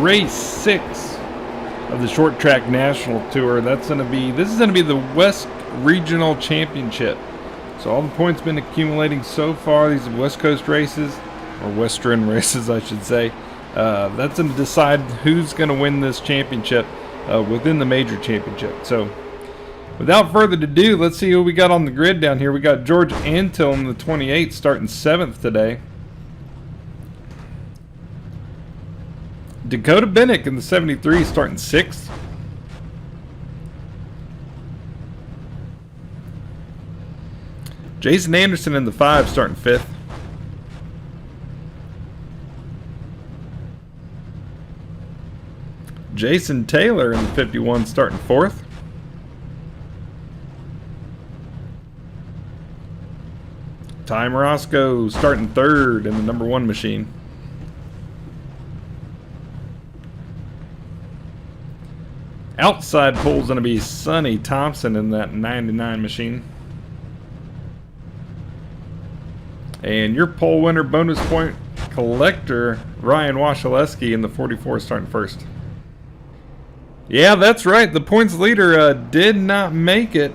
race 6 of the Short Track National Tour. This is going to be the West Regional Championship. So all the points been accumulating so far. These are West Coast races, or Western races, I should say. That's going to decide who's going to win this championship within the major championship. So without further ado, let's see who we got on the grid down here. We got George Antill in the 28 starting 7th today. Dakota Bennick in the 73 starting 6th. Jason Anderson in the 5 starting 5th. Jason Taylor in the 51 starting 4th. Ty Morosco starting 3rd in the number 1 machine. Outside pole's going to be Sonny Thompson in that 99 machine. And your pole winner bonus point collector, Ryan Washaleski in the 44 starting 1st. Yeah, that's right. The points leader did not make it.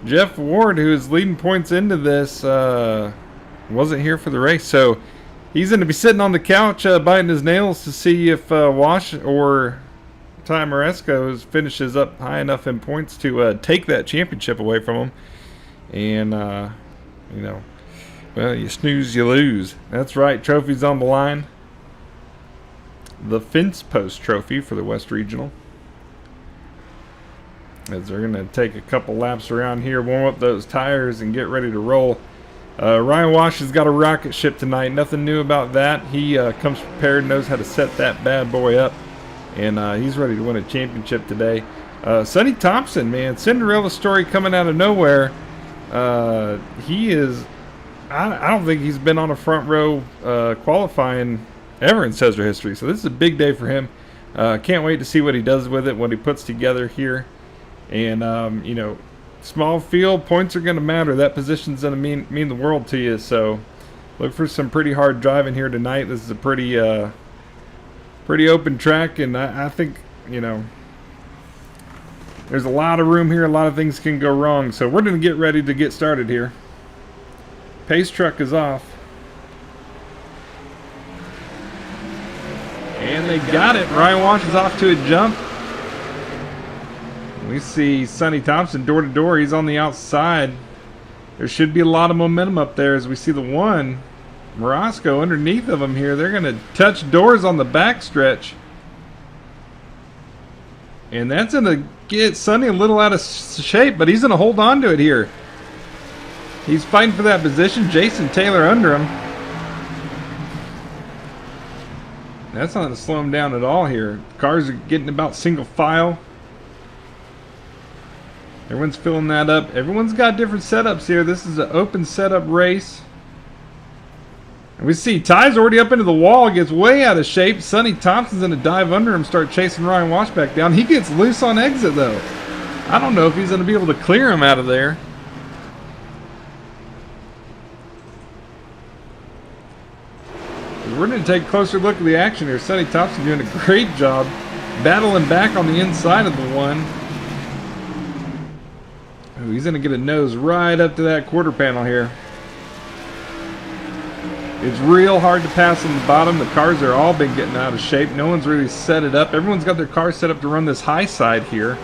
Jeff Ward, who is leading points into this, wasn't here for the race. So he's going to be sitting on the couch biting his nails to see if Wash or Ty Moresco finishes up high enough in points to take that championship away from him. And, you know, well, you snooze, you lose. That's right. Trophy's on the line. The Fence Post Trophy for the West Regional. As they're going to take a couple laps around here, warm up those tires, and get ready to roll. Ryan Wash has got a rocket ship tonight. Nothing new about that. He comes prepared, knows how to set that bad boy up. And he's ready to win a championship today. Sonny Thompson, man, Cinderella story coming out of nowhere. He is... I don't think he's been on a front row qualifying ever in SESRA history. So this is a big day for him. Can't wait to see what he does with it, what he puts together here. And, you know, small field, points are going to matter. That position's going to mean the world to you. So look for some pretty hard driving here tonight. This is a pretty open track. And I think, you know, there's a lot of room here. A lot of things can go wrong. So we're going to get ready to get started here. Pace truck is off. And they got it. Ryan Wash is off to a jump. We see Sonny Thompson door to door. He's on the outside. There should be a lot of momentum up there as we see the 1. Morosco underneath of him here. They're going to touch doors on the back stretch. And that's going to get Sonny a little out of shape, but he's going to hold on to it here. He's fighting for that position. Jason Taylor under him. That's not going to slow him down at all here. Cars are getting about single file. Everyone's filling that up. Everyone's got different setups here. This is an open setup race. And we see Ty's already up into the wall. Gets way out of shape. Sonny Thompson's going to dive under him, start chasing Ryan Wash back down. He gets loose on exit, though. I don't know if he's going to be able to clear him out of there. We're going to take a closer look at the action here. Sonny Thompson doing a great job battling back on the inside of the 1. Ooh, he's going to get a nose right up to that quarter panel here. It's real hard to pass on the bottom. The cars are all been getting out of shape. No one's really set it up. Everyone's got their car set up to run this high side here.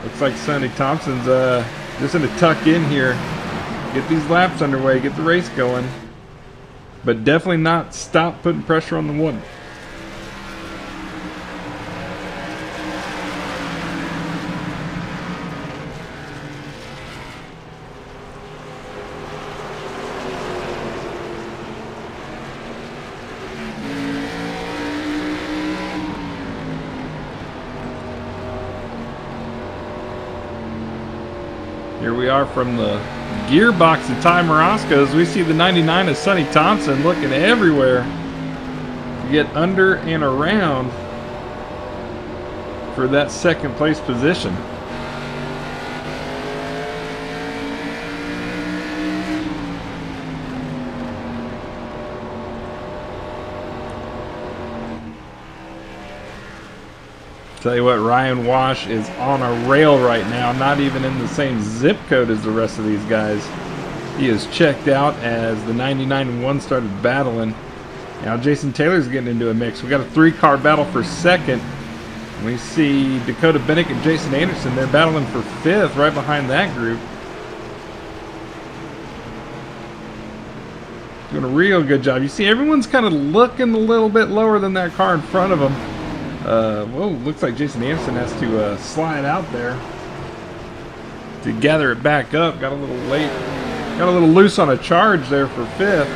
Looks like Sonny Thompson's just going to tuck in here. Get these laps underway, get the race going, but definitely not stop putting pressure on the 1. Here we are from the gearbox of Ty Morosco's. We see the 99 of Sonny Thompson looking everywhere to get under and around for that second place position. Tell you what, Ryan Wash is on a rail right now, not even in the same zip code as the rest of these guys. He is checked out as the 99-1 started battling. Now Jason Taylor's getting into a mix. We got a 3-car battle for second. We see Dakota Bennick and Jason Anderson. They're battling for 5th right behind that group. Doing a real good job. You see everyone's kind of looking a little bit lower than that car in front of them. Whoa, looks like Jason Anderson has to slide out there to gather it back up. Got a little late. Got a little loose on a charge there for 5th.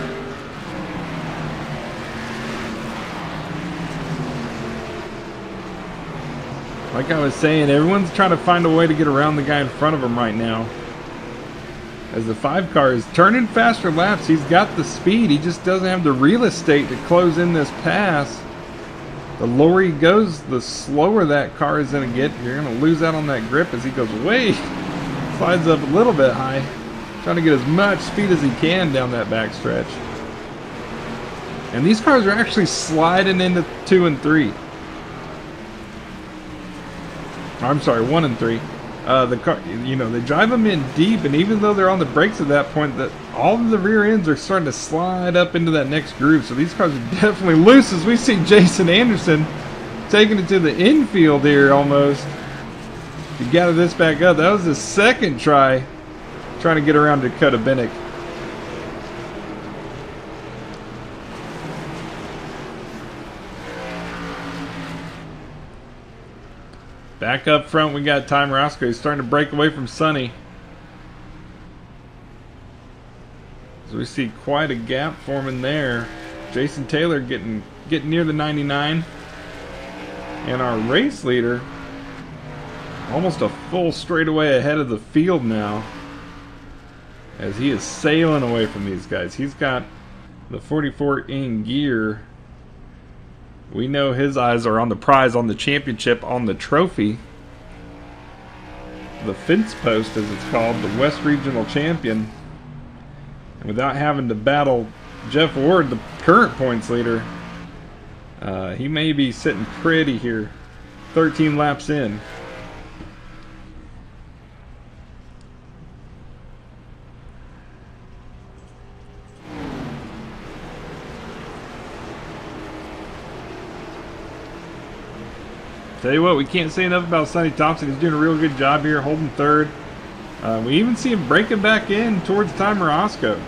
Like I was saying, everyone's trying to find a way to get around the guy in front of them right now. As the 5 car is turning faster laps, he's got the speed. He just doesn't have the real estate to close in this pass. The lower he goes, the slower that car is going to get. You're going to lose out on that grip as he goes way. Slides up a little bit high. Trying to get as much speed as he can down that backstretch. And these cars are actually sliding into 2 and 3. I'm sorry, 1 and 3. The car, they drive them in deep, and even though they're on the brakes at that point, that all of the rear ends are starting to slide up into that next groove. So these cars are definitely loose as we see Jason Anderson taking it to the infield here almost to gather this back up. That was his second try trying to get around Dakota Bennick. Back up front, we got Ty Morosco. He's starting to break away from Sonny. So we see quite a gap forming there. Jason Taylor getting near the 99. And our race leader almost a full straightaway ahead of the field now, as he is sailing away from these guys. He's got the 44 in gear. We know his eyes are on the prize, on the championship, on the trophy. The fence post, as it's called, the West Regional Champion. And without having to battle Jeff Ward, the current points leader, he may be sitting pretty here, 13 laps in. Tell you what, we can't say enough about Sonny Thompson. He's doing a real good job here, holding 3rd. We even see him breaking back in towards Ty Morosco.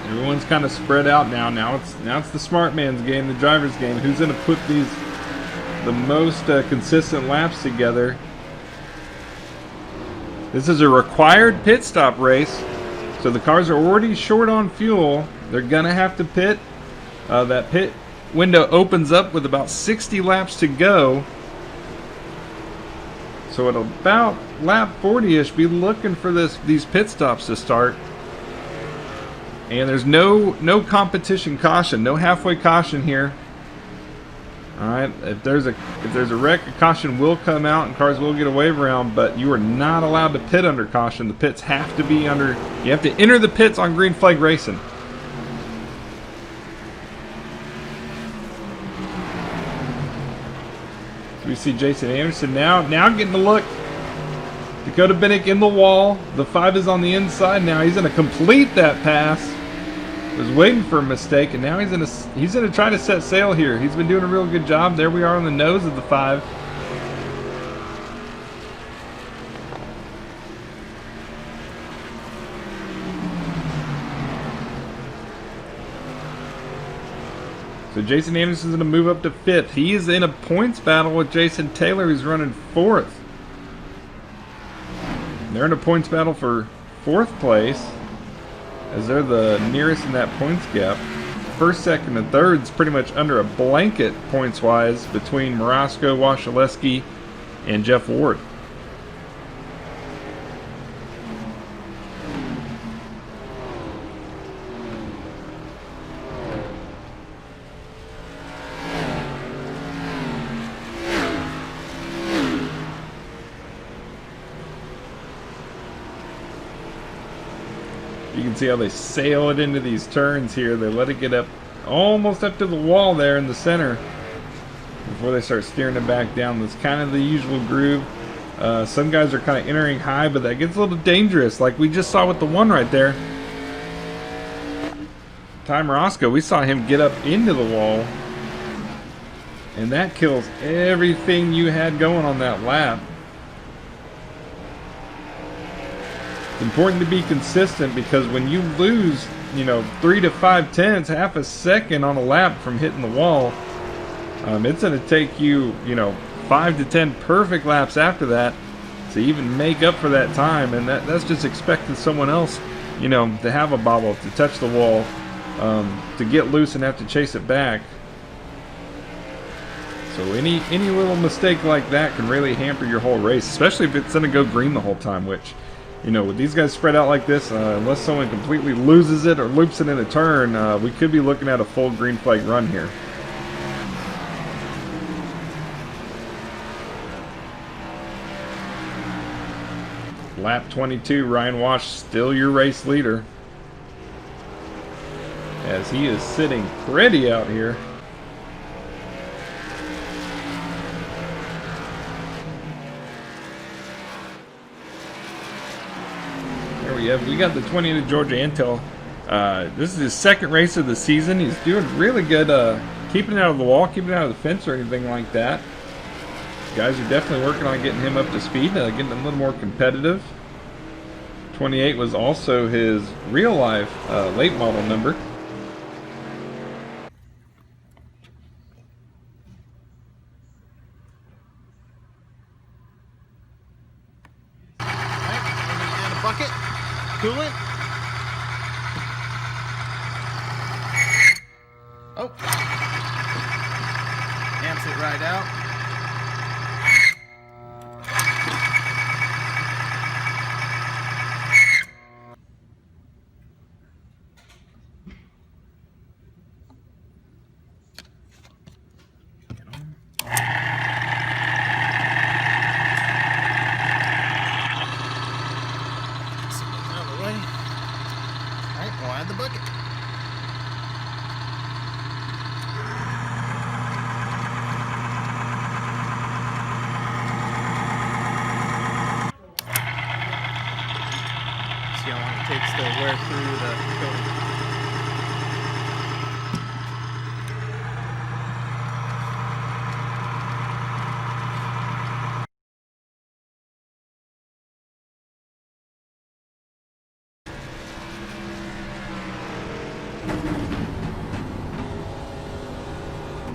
Everyone's kind of spread out now. Now it's the smart man's game, the driver's game. Who's going to put the most consistent laps together? This is a required pit stop race, so the cars are already short on fuel. They're gonna have to pit. That pit window opens up with about 60 laps to go. So at about lap 40-ish, be looking for these pit stops to start. And there's no competition caution, no halfway caution here. All right, if there's a wreck, a caution will come out and cars will get a wave around, but you are not allowed to pit under caution. The pits have to be under. You have to enter the pits on green flag racing. So we see Jason Anderson now getting a look. Dakota Bennick in the wall. The 5 is on the inside now. He's going to complete that pass. Was waiting for a mistake, and now he's gonna try to set sail here. He's been doing a real good job. There we are on the nose of the 5. So Jason Anderson's gonna move up to 5th. He is in a points battle with Jason Taylor, who's running 4th. They're in a points battle for 4th place, as they're the nearest in that points gap. 1st, 2nd, and 3rd's pretty much under a blanket points-wise between Morosco, Wasilewski, and Jeff Ward. You can see how they sail it into these turns here. They let it get up almost up to the wall there in the center before they start steering it back down. That's kind of the usual groove. Some guys are kind of entering high, but that gets a little dangerous, like we just saw with the one right there. Ty Morosco, we saw him get up into the wall, and that kills everything you had going on that lap. It's important to be consistent, because when you lose, 3 to 5 tenths, half a second on a lap from hitting the wall, it's going to take you, 5 to 10 perfect laps after that to even make up for that time. And that's just expecting someone else, to have a bobble, to touch the wall, to get loose and have to chase it back. So any little mistake like that can really hamper your whole race, especially if it's going to go green the whole time, which, with these guys spread out like this, unless someone completely loses it or loops it in a turn, we could be looking at a full green flag run here. Lap 22, Ryan Wash still your race leader, as he is sitting pretty out here. There we got the 20 to Georgia Intel. This is his second race of the season. He's doing really good, keeping it out of the wall, keeping it out of the fence or anything like that. Guys are definitely working on getting him up to speed, getting him a little more competitive. 28 was also his real life late model number. And a bucket, coolant. Oh, amps it right out. We'll add the bucket. See how long it takes to wear through the coating.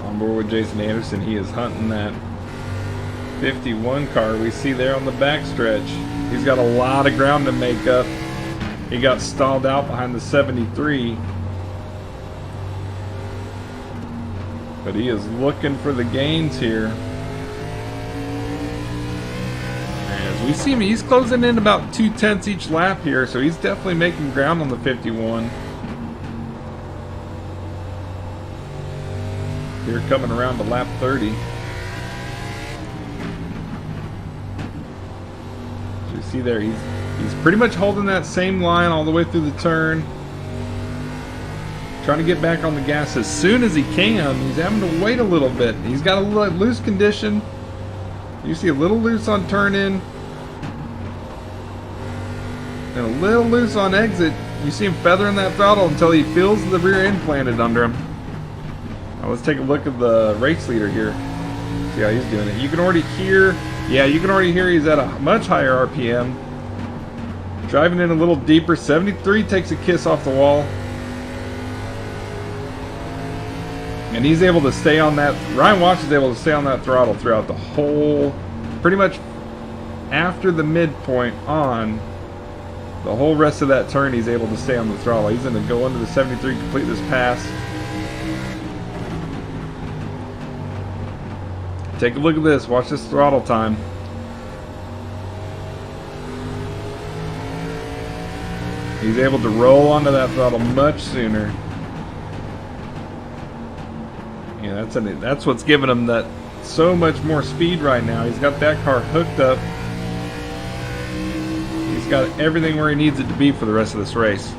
On board with Jason Anderson, he is hunting that 51 car we see there on the backstretch. He's got a lot of ground to make up. He got stalled out behind the 73, but he is looking for the gains here. As we see him, he's closing in about 2 tenths each lap here, so he's definitely making ground on the 51. Here coming around to lap 30. As you see there, he's pretty much holding that same line all the way through the turn. Trying to get back on the gas as soon as he can. He's having to wait a little bit. He's got a loose condition. You see a little loose on turn in, and a little loose on exit. You see him feathering that throttle until he feels the rear end planted under him. Now let's take a look at the race leader here. See how he's doing it. You can already hear, he's at a much higher RPM. Driving in a little deeper. 73 takes a kiss off the wall. And he's able to stay on that. Ryan Wash is able to stay on that throttle throughout the whole, pretty much after the midpoint on, the whole rest of that turn he's able to stay on the throttle. He's going to go under the 73, complete this pass. Take a look at this. Watch this throttle time. He's able to roll onto that throttle much sooner. Yeah, that's what's giving him that so much more speed right now. He's got that car hooked up. He's got everything where he needs it to be for the rest of this race.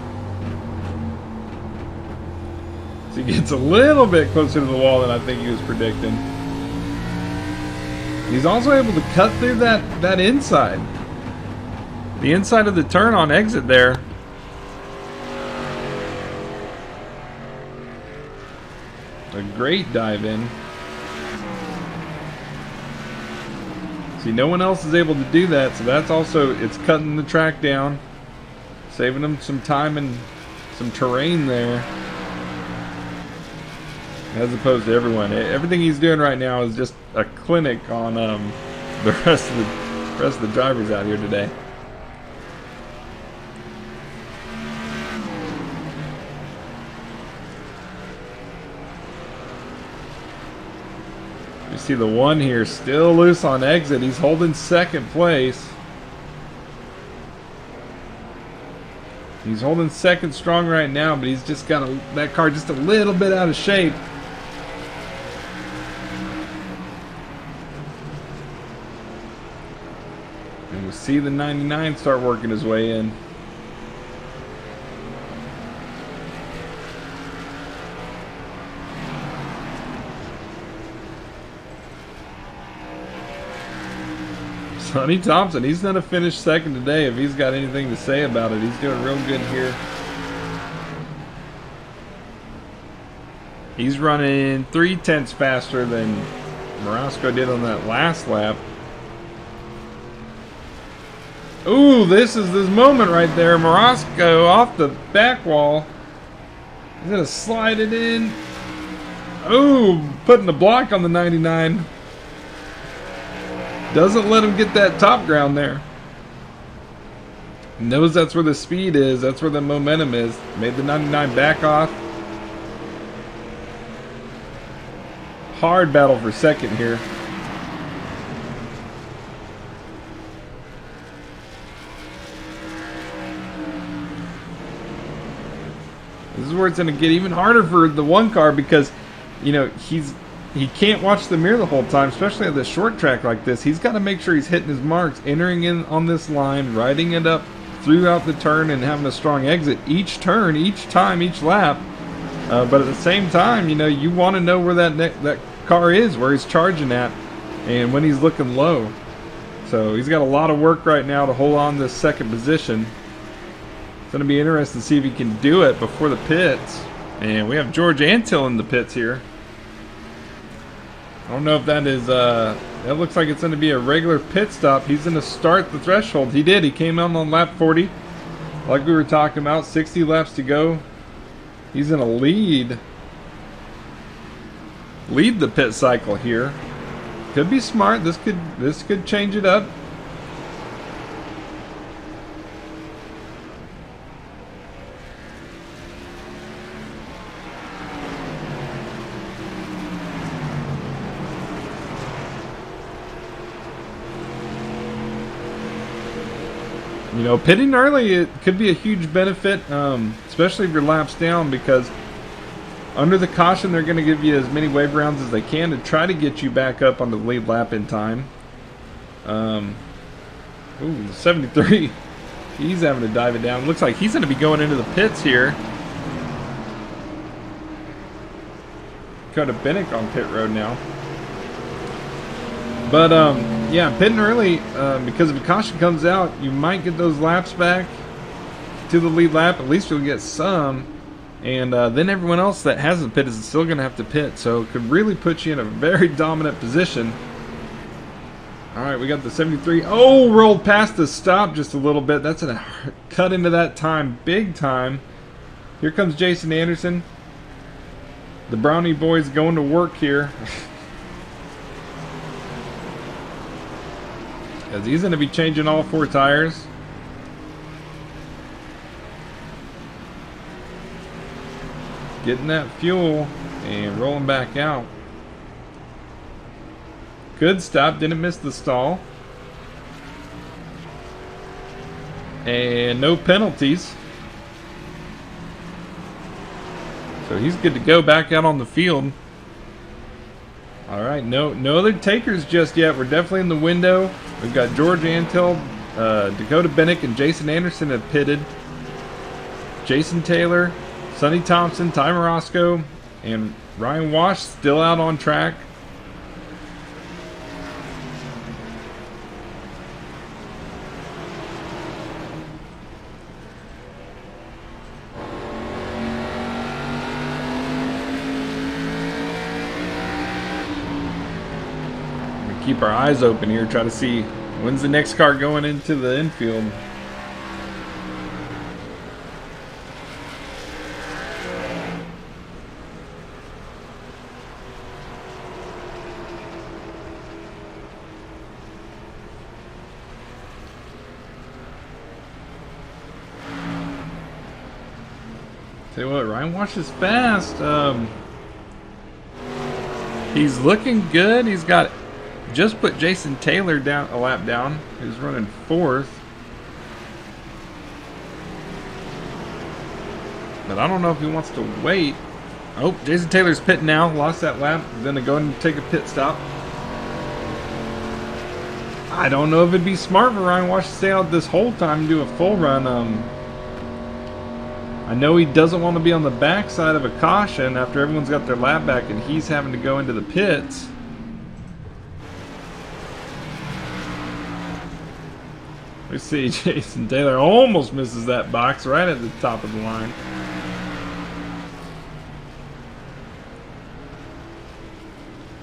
So he gets a little bit closer to the wall than I think he was predicting. He's also able to cut through that inside. The inside of the turn on exit there. A great dive in. See, no one else is able to do that, so that's also, it's cutting the track down, saving them some time and some terrain there, as opposed to everyone. Everything he's doing right now is just a clinic on the rest of the drivers out here today. You see the one here still loose on exit. He's holding second place. He's holding second strong right now, but he's just got that car just a little bit out of shape. And we'll see the 99 start working his way in. Sonny Thompson, he's going to finish second today if he's got anything to say about it. He's doing real good here. He's running 3/10 faster than Morasco did on that last lap. Ooh, this is this moment right there. Morasco off the back wall. He's going to slide it in. Ooh, putting the block on the 99. Doesn't let him get that top ground there. Knows that's where the speed is. That's where the momentum is. Made the 99 back off. Hard battle for second here. This is where it's going to get even harder for the one car because, you know, he can't watch the mirror the whole time, especially at the short track like this. He's got to make sure he's hitting his marks, entering in on this line, riding it up throughout the turn, and having a strong exit each turn, each time, each lap. But at the same time, you know, you want to know where that car is, where he's charging at, and when he's looking low. So he's got a lot of work right now to hold on this second position. It's going to be interesting to see if he can do it before the pits. And we have George Antill in the pits here. I don't know if that is, that looks like it's going to be a regular pit stop. He's going to start the threshold. He did. He came out on lap 40. Like we were talking about, 60 laps to go. He's going to lead the pit cycle here. Could be smart. This could change it up. You know, pitting early, it could be a huge benefit, especially if your lap's down, because under the caution, they're going to give you as many wave rounds as they can to try to get you back up on the lead lap in time. Ooh, 73. He's having to dive it down. Looks like he's going to be going into the pits here. Dakota Bennett on pit road now. But, yeah, pitting early, because if a caution comes out, you might get those laps back to the lead lap. At least you'll get some. And then everyone else that hasn't pitted is still going to have to pit. So it could really put you in a very dominant position. All right, we got the 73. Oh, rolled past the stop just a little bit. That's going to cut into that time big time. Here comes Jason Anderson. The Brownie boys going to work here. As he's going to be changing all 4 tires. Getting that fuel and rolling back out. Good stop, didn't miss the stall. And no penalties. So he's good to go back out on the field. Alright, no other takers just yet. We're definitely in the window. We've got George Antill, Dakota Bennett, and Jason Anderson have pitted. Jason Taylor, Sonny Thompson, Ty Morasco, And Ryan Wash still out on track. Keep our eyes open here, try to see when's the next car going into the infield. Tell you what, Ryan Wash is fast. He's looking good. He's got just put Jason Taylor down a lap down, who's running 4th. But I don't know if he wants to wait. Oh, Jason Taylor's pitting now. Lost that lap. He's going to go and take a pit stop. I don't know if it'd be smart for Ryan Wash to stay out this whole time and do a full run. I know he doesn't want to be on the backside of a caution after everyone's got their lap back and he's having to go into the pits. We see Jason Taylor almost misses that box right at the top of the line.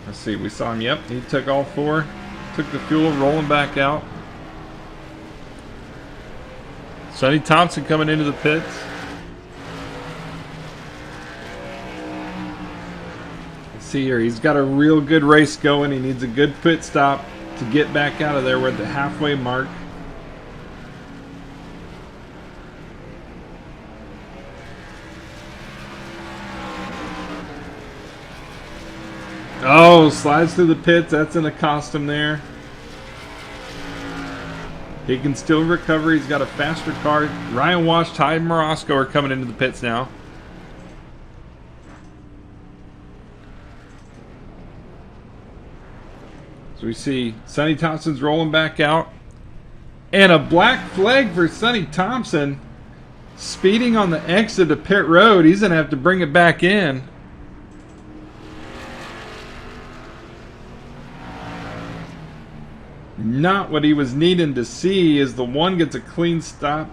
Let's see, we saw him, yep, he took all 4, took the fuel, rolling back out. Sonny Thompson coming into the pits. Let's see here, he's got a real good race going. He needs a good pit stop to get back out of there. We're at the halfway mark. Oh, slides through the pits. That's in a custom there. He can still recover. He's got a faster car. Ryan Wash, Ty Morosco are coming into the pits now. So we see Sonny Thompson's rolling back out. And a black flag for Sonny Thompson. Speeding on the exit of pit road. He's going to have to bring it back in. Not what he was needing to see, as the one gets a clean stop.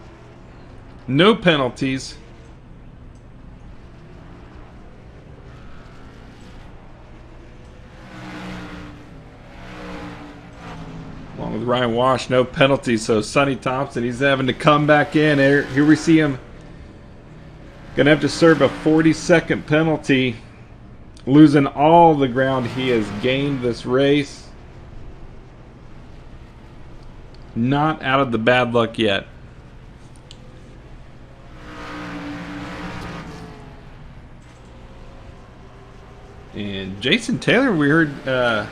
No penalties. Along with Ryan Wash, no penalties. So Sonny Thompson, he's having to come back in. Here we see him gonna have to serve a 40-second penalty, losing all the ground he has gained this race. Not out of the bad luck yet. And Jason Taylor, we heard some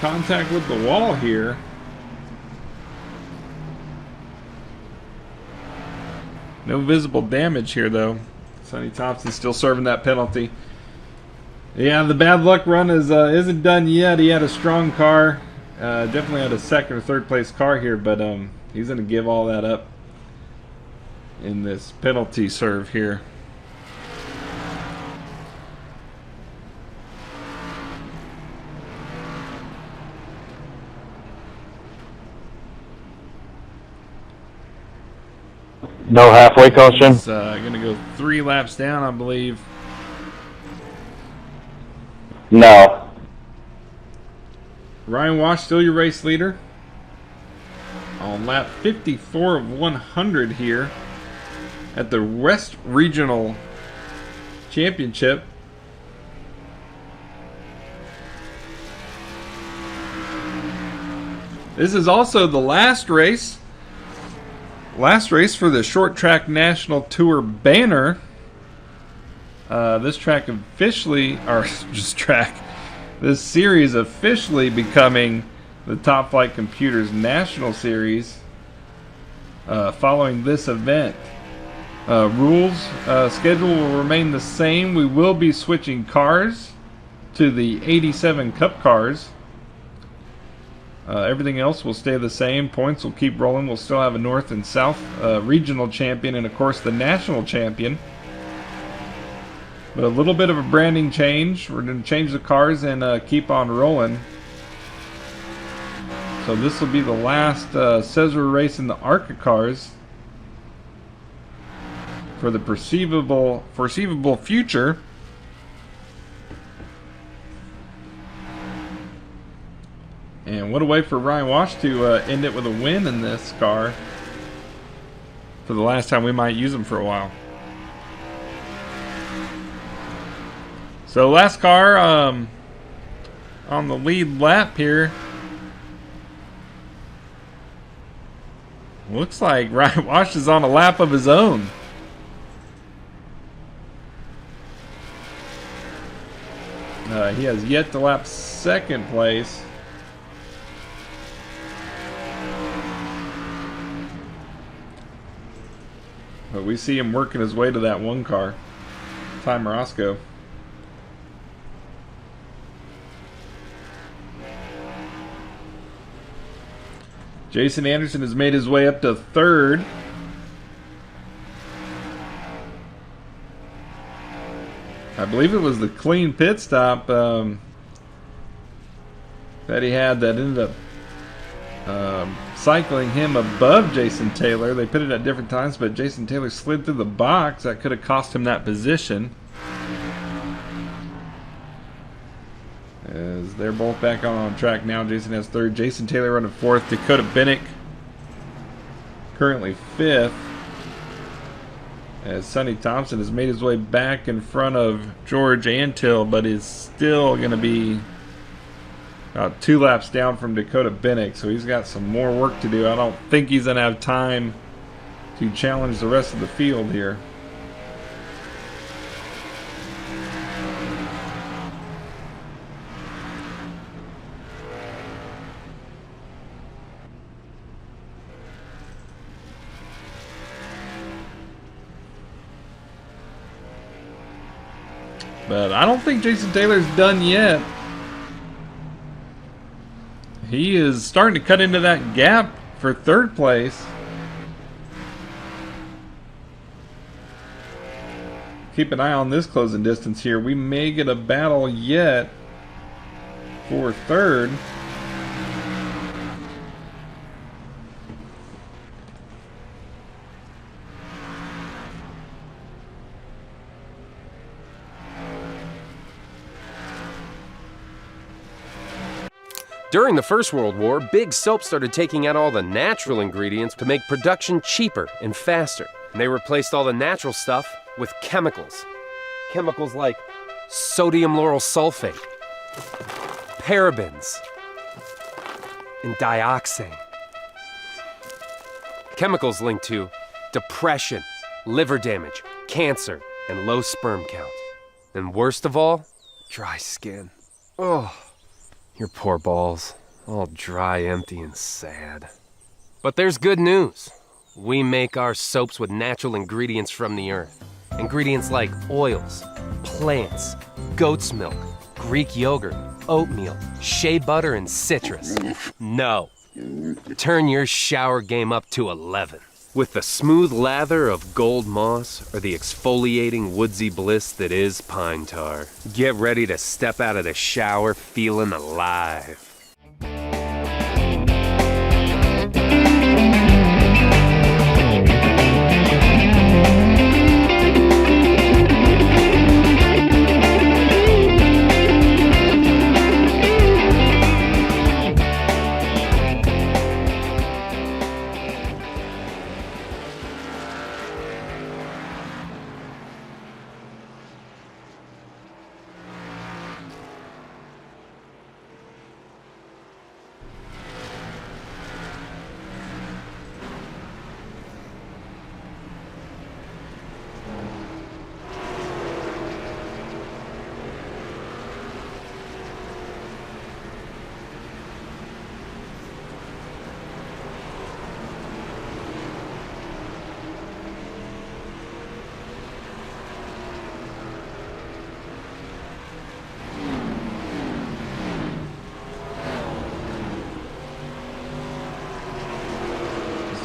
contact with the wall here. No visible damage here, though. Sonny Thompson still serving that penalty. Yeah, the bad luck run isn't done yet. He had a strong car. Definitely had a second or third place car here, but he's going to give all that up in this penalty serve here. No halfway caution? It's going to go 3 laps down, I believe. No. Ryan Wash, still your race leader. On lap 54 of 100 here at the West Regional Championship. This is also the last race. Last race for the Short Track National Tour banner. This track officially, or just track, this series officially becoming the Top Flight Computers National Series following this event. Rules, schedule will remain the same. We will be switching cars to the 87 Cup cars. Everything else will stay the same. Points will keep rolling. We'll still have a North and South regional champion and, of course, the national champion. But a little bit of a branding change. We're going to change the cars and keep on rolling. So this will be the last SESRA race in the ARCA cars for the foreseeable future. And what a way for Ryan Wash to end it with a win in this car for the last time we might use him for a while. So last car on the lead lap here. Looks like Ryan Wash is on a lap of his own. He has yet to lap second place. But we see him working his way to that one car. Ty Morosco. Jason Anderson has made his way up to third. I believe it was the clean pit stop that he had that ended up cycling him above Jason Taylor. They put it at different times, but Jason Taylor slid through the box. That could have cost him that position. As they're both back on track now. Jason has third. Jason Taylor running fourth. Dakota Bennick currently fifth. As Sonny Thompson has made his way back in front of George Antill, but is still going to be about 2 laps down from Dakota Bennick. So he's got some more work to do. I don't think he's going to have time to challenge the rest of the field here. But I don't think Jason Taylor's done yet. He is starting to cut into that gap for third place. Keep an eye on this closing distance here. We may get a battle yet for third. During the First World War, big soaps started taking out all the natural ingredients to make production cheaper and faster. And they replaced all the natural stuff with chemicals. Chemicals like sodium lauryl sulfate, parabens, and dioxane. Chemicals linked to depression, liver damage, cancer, and low sperm count. And worst of all, dry skin. Oh. Your poor balls, all dry, empty, and sad. But there's good news. We make our soaps with natural ingredients from the earth. Ingredients like oils, plants, goat's milk, Greek yogurt, oatmeal, shea butter, and citrus. No. Turn your shower game up to 11. With the smooth lather of gold moss or the exfoliating woodsy bliss that is pine tar. Get ready to step out of the shower feeling alive.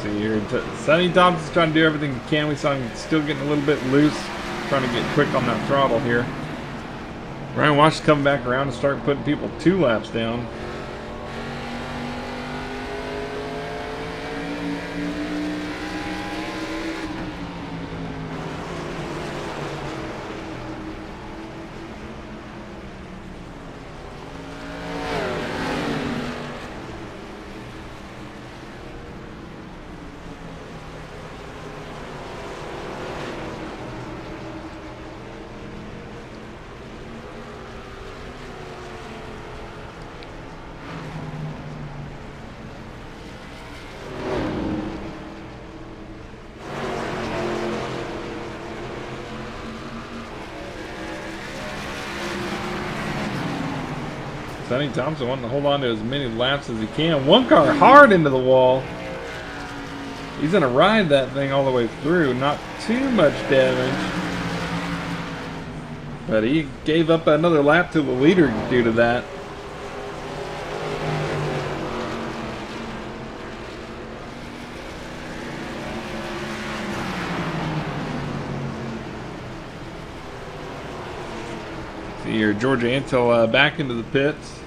See here, Sonny Thompson's trying to do everything he can. We saw him still getting a little bit loose trying to get quick on that throttle here. Ryan Wash is coming back around and start putting people 2 laps down. Sonny Thompson wanting to hold on to as many laps as he can. One car hard into the wall. He's going to ride that thing all the way through. Not too much damage. But he gave up another lap to the leader due to that. See here, Georgia Antil back into the pits.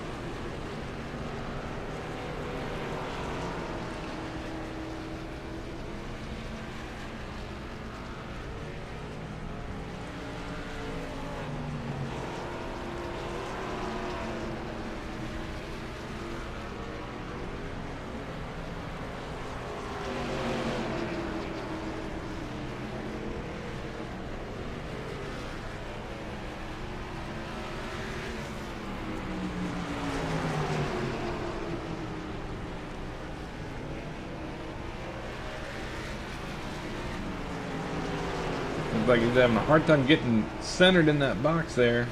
Looks like he's having a hard time getting centered in that box there.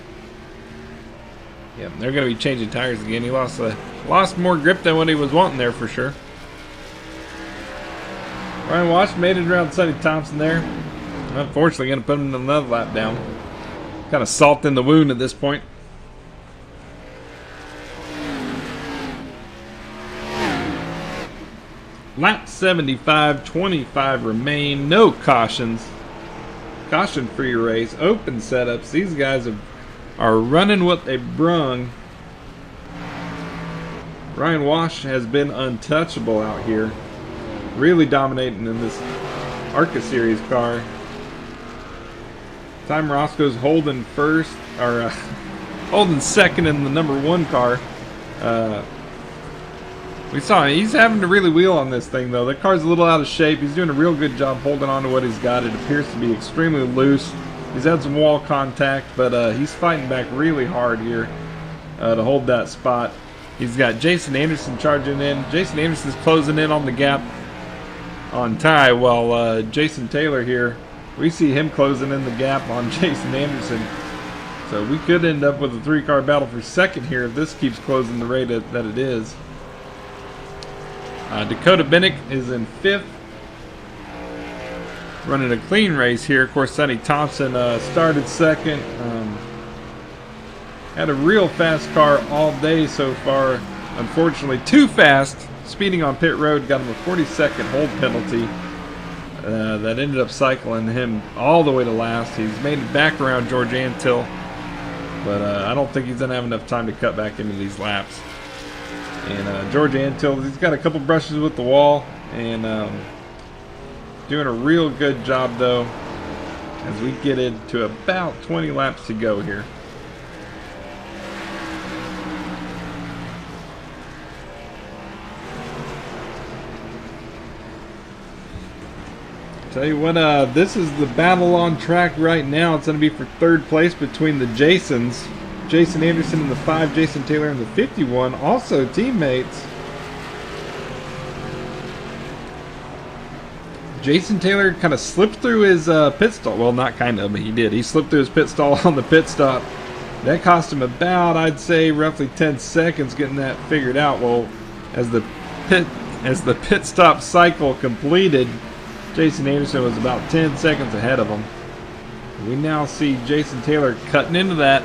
Yep, they're going to be changing tires again. He lost more grip than what he was wanting there for sure. Ryan Wash made it around Sonny Thompson there. Unfortunately, going to put him another lap down. Kind of salt in the wound at this point. Lap 75, 25 remain. No cautions. Caution-free race. Open setups. These guys are running what they brung. Ryan Wash has been untouchable out here. Really dominating in this ARCA Series car. Time Roscoe's holding first, or holding second in the number 1 car. We saw he's having to really wheel on this thing though. The car's a little out of shape. He's doing a real good job holding on to what he's got. It appears to be extremely loose. He's had some wall contact, but he's fighting back really hard here to hold that spot. He's got Jason Anderson charging in. Jason Anderson's closing in on the gap on Ty, while Jason Taylor here, we see him closing in the gap on Jason Anderson. So we could end up with a 3-car battle for second here if this keeps closing the rate that it is. Dakota Bennick is in 5th. Running a clean race here. Of course, Sonny Thompson started second. Had a real fast car all day so far. Unfortunately, too fast. Speeding on pit road got him a 40-second hold penalty. That ended up cycling him all the way to last. He's made it back around George Antil. But I don't think he's going to have enough time to cut back into these laps. And George Antil, he's got a couple brushes with the wall, and doing a real good job though as we get into about 20 laps to go here. Tell you what, this is the battle on track right now. It's going to be for 3rd place between the Jasons. Jason Anderson in the 5, Jason Taylor in the 51, also teammates. Jason Taylor kind of slipped through his pit stall. Well, not kind of, but he did. He slipped through his pit stall on the pit stop. That cost him about, I'd say, roughly 10 seconds getting that figured out. Well, as the pit stop cycle completed, Jason Anderson was about 10 seconds ahead of him. We now see Jason Taylor cutting into that.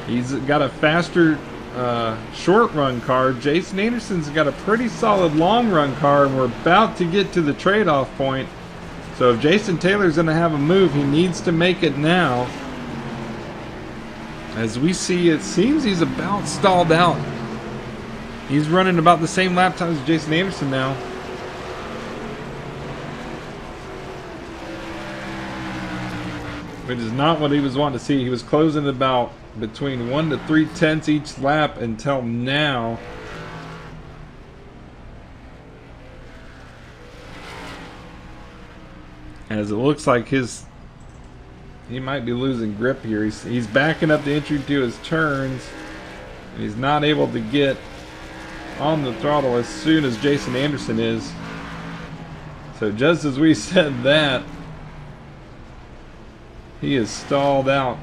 He's got a faster short run car. Jason Anderson's got a pretty solid long run car, and we're about to get to the trade-off point. So if Jason Taylor's going to have a move, he needs to make it now. As we see, it seems he's about stalled out. He's running about the same lap times as Jason Anderson now. Which is not what he was wanting to see. He was closing about between 1 to 3 tenths each lap until now. As it looks like he might be losing grip here. He's backing up the entry to his turns. And he's not able to get on the throttle as soon as Jason Anderson is. So just as we said that, he is stalled out.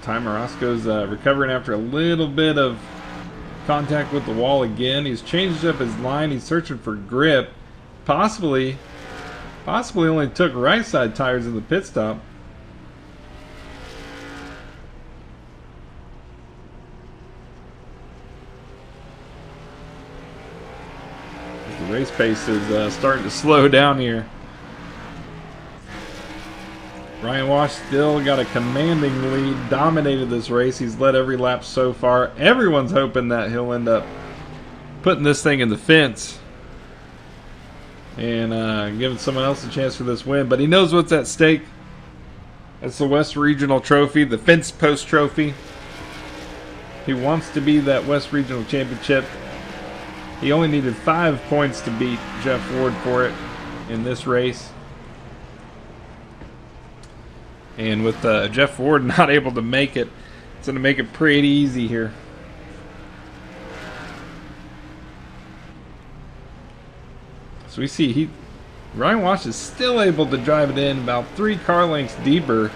Ty Marasco's recovering after a little bit of contact with the wall again. He's changed up his line. He's searching for grip. Possibly only took right side tires in the pit stop. The race pace is starting to slow down here. Ryan Wash still got a commanding lead, dominated this race. He's led every lap so far. Everyone's hoping that he'll end up putting this thing in the fence and giving someone else a chance for this win. But he knows what's at stake. That's the West Regional Trophy, the Fence Post Trophy. He wants to be that West Regional Championship. He only needed 5 points to beat Jeff Ward for it in this race. And with Jeff Ward not able to make it, it's going to make it pretty easy here. So we see Ryan Wash is still able to drive it in about 3 car lengths deeper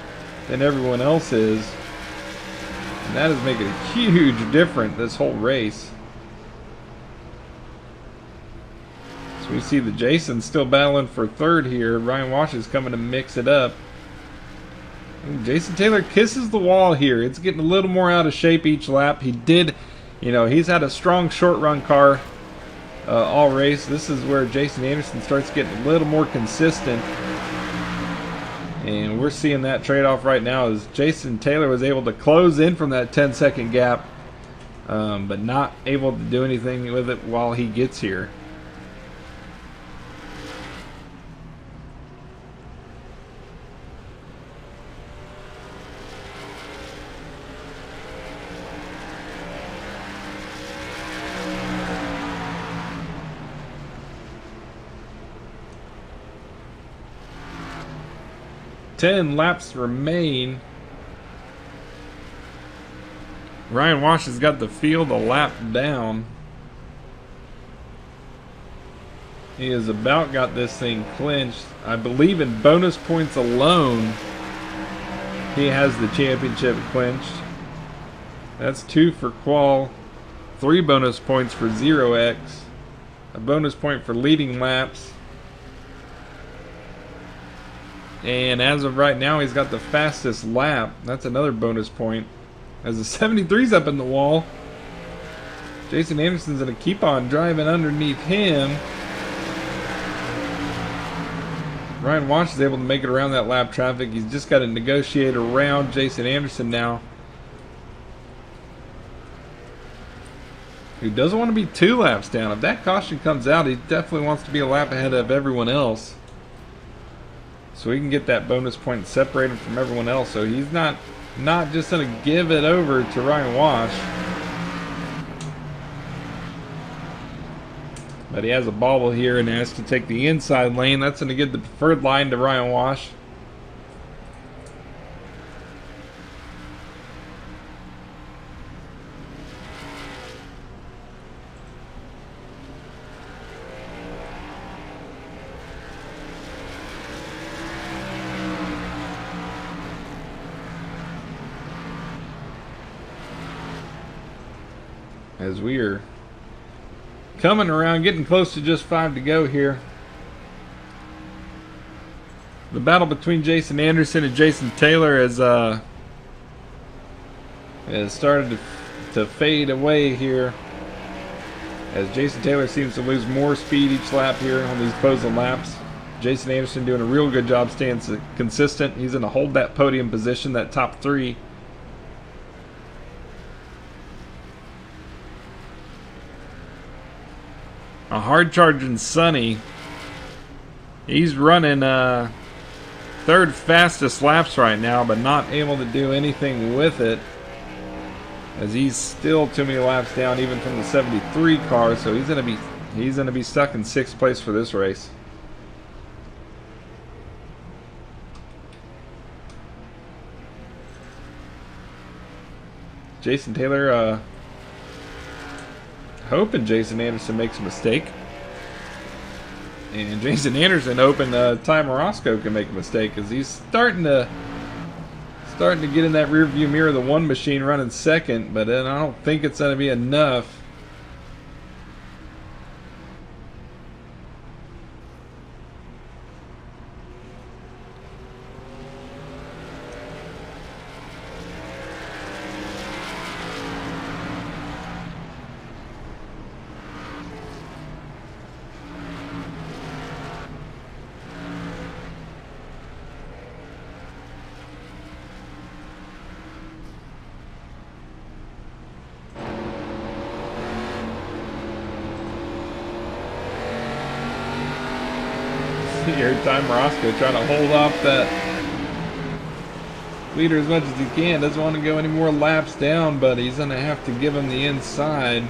than everyone else is. And that is making a huge difference this whole race. So we see the Jason still battling for third here. Ryan Wash is coming to mix it up. Jason Taylor kisses the wall here. It's getting a little more out of shape each lap. He's had a strong short run car all race. This is where Jason Anderson starts getting a little more consistent. And we're seeing that trade-off right now as Jason Taylor was able to close in from that 10-second gap, but not able to do anything with it while he gets here. Ten laps remain. Ryan Wash has got the field a lap down. He has about got this thing clinched. I believe in bonus points alone, he has the championship clinched. That's 2 for qual, 3 bonus points for 0x, a bonus point for leading laps. And as of right now, he's got the fastest lap. That's another bonus point. As the 73's up in the wall, Jason Anderson's going to keep on driving underneath him. Ryan Wash is able to make it around that lap traffic. He's just got to negotiate around Jason Anderson now, who doesn't want to be 2 laps down. If that caution comes out, he definitely wants to be a lap ahead of everyone else, so he can get that bonus point separated from everyone else. So he's not just going to give it over to Ryan Wash. But he has a bobble here and has to take the inside lane. That's going to give the preferred line to Ryan Wash. As we are coming around, getting close to just 5 to go here. The battle between Jason Anderson and Jason Taylor has started to fade away here, as Jason Taylor seems to lose more speed each lap here on these opposing laps. Jason Anderson doing a real good job staying consistent. He's going to hold that podium position, that top 3. A hard charging Sonny. He's running 3rd fastest laps right now, but not able to do anything with it, as he's still too many laps down even from the 73 car. So he's gonna be stuck in 6th place for this race. Jason Taylor hoping Jason Anderson makes a mistake, and Jason Anderson hoping Ty Morosco can make a mistake, because he's starting to get in that rear view mirror of the one machine running 2nd, but then I don't think it's going to be enough. Here, Ty Morosco trying to hold off that leader as much as he can. Doesn't want to go any more laps down, but he's going to have to give him the inside.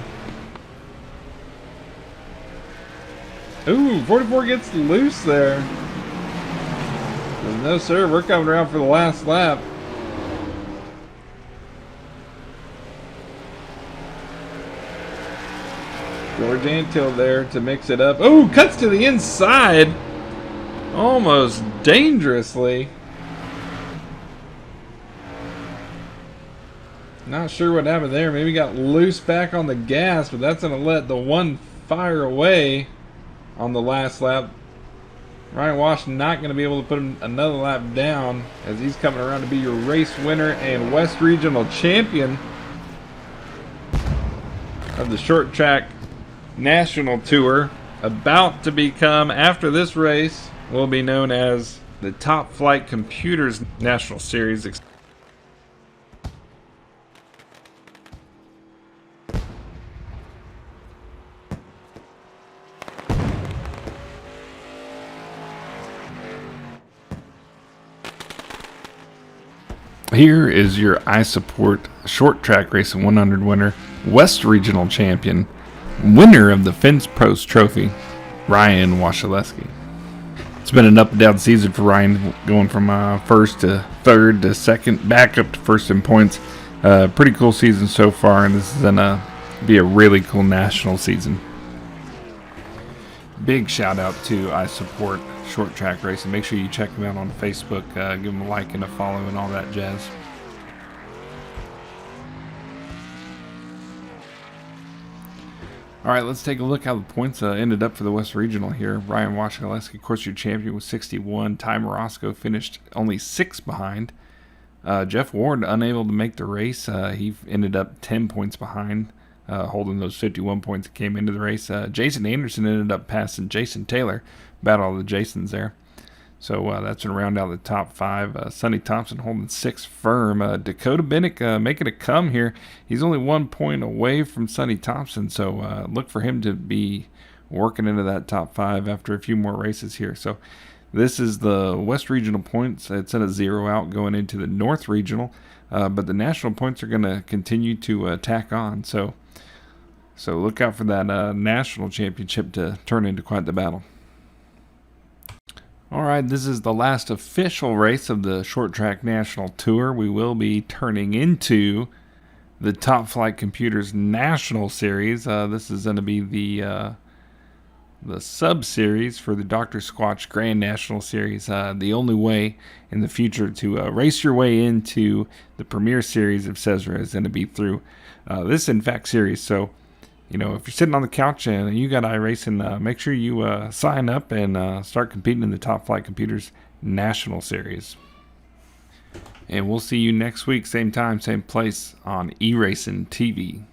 Ooh, 44 gets loose there. No, sir, we're coming around for the last lap. George Antill there to mix it up. Ooh, cuts to the inside. Almost dangerously. Not sure what happened there. Maybe got loose back on the gas, but that's going to let the one fire away on the last lap. Ryan Walsh not going to be able to put him another lap down, as he's coming around to be your race winner and West Regional champion of the Short Track National Tour. About to become, after this race, will be known as the Top Flight Computers National Series. Here is your iSupport Short Track Racing 100 winner, West Regional Champion, winner of the Fence Pros Trophy, Ryan Wasilewski. It's been an up and down season for Ryan, going from 1st to 3rd to 2nd, back up to 1st in points. Pretty cool season so far, and this is going to be a really cool national season. Big shout out to iSupport Short Track Racing. Make sure you check them out on Facebook, give them a like and a follow and all that jazz. All right, let's take a look how the points ended up for the West Regional here. Ryan Wasilewski, of course, your champion with 61. Ty Morosco finished only 6 behind. Jeff Ward unable to make the race. He ended up 10 points behind, holding those 51 points that came into the race. Jason Anderson ended up passing Jason Taylor. About all the Jasons there. So that's going to round out the top 5. Sonny Thompson holding 6 firm. Dakota Bennick making a come here. He's only 1 point away from Sonny Thompson, so look for him to be working into that top 5 after a few more races here. So this is the West Regional points. It's at a 0 out going into the North Regional, but the national points are going to continue to tack on. So look out for that national championship to turn into quite the battle. Alright, this is the last official race of the Short Track National Tour. We will be turning into the Top Flight Computers National Series. This is going to be the sub-series for the Dr. Squatch Grand National Series. The only way in the future to race your way into the Premier Series of SESRA is going to be through this, in fact, series. So you know, if you're sitting on the couch and you got iRacing, make sure you sign up and start competing in the Top Flight Computers National Series. And we'll see you next week, same time, same place on eRacing TV.